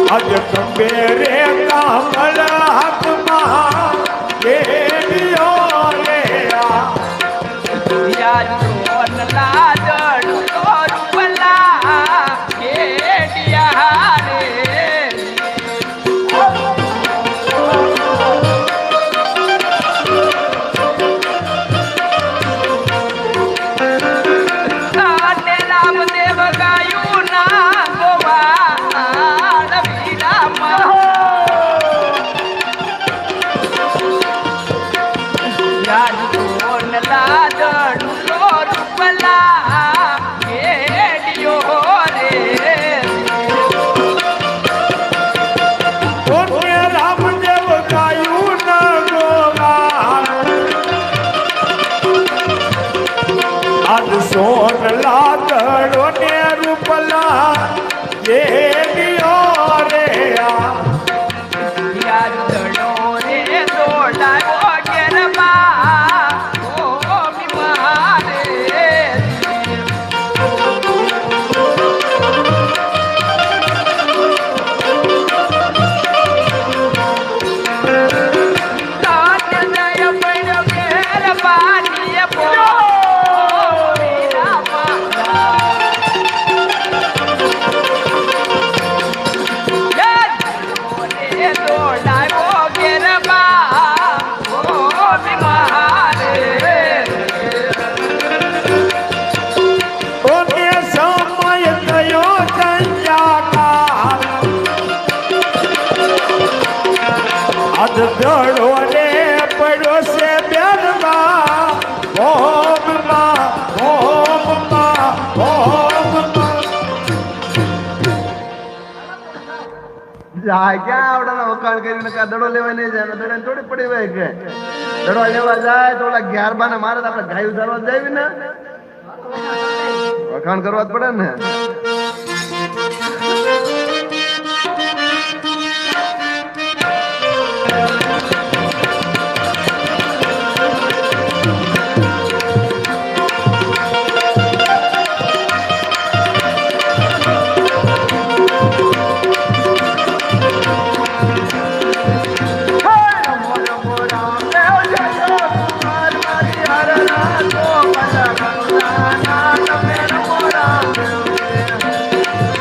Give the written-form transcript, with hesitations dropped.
અજ કંબે રે કામળ હાથમાં કેડિયો રે યાદ કોન લાજડ રૂપલા કેડિયા રે સોન લાગડો ને રૂપલા એ દિયો રે યાર દડો રે દોડાવો ગરબા ઓ મારે દડો ને પડ્યો છે બેરમાં ઓમમાં જાય ક્યાં આવડાના વખાણ કરીને કા દડો લેવા નહીં જાય દડો થોડી પડી હોય કે દડો લેવા જાય તો ઓલા 11 ને મારે તો આપણે ગાય ઉધારવા જાય ને વખાણ કરવા જ પડે ને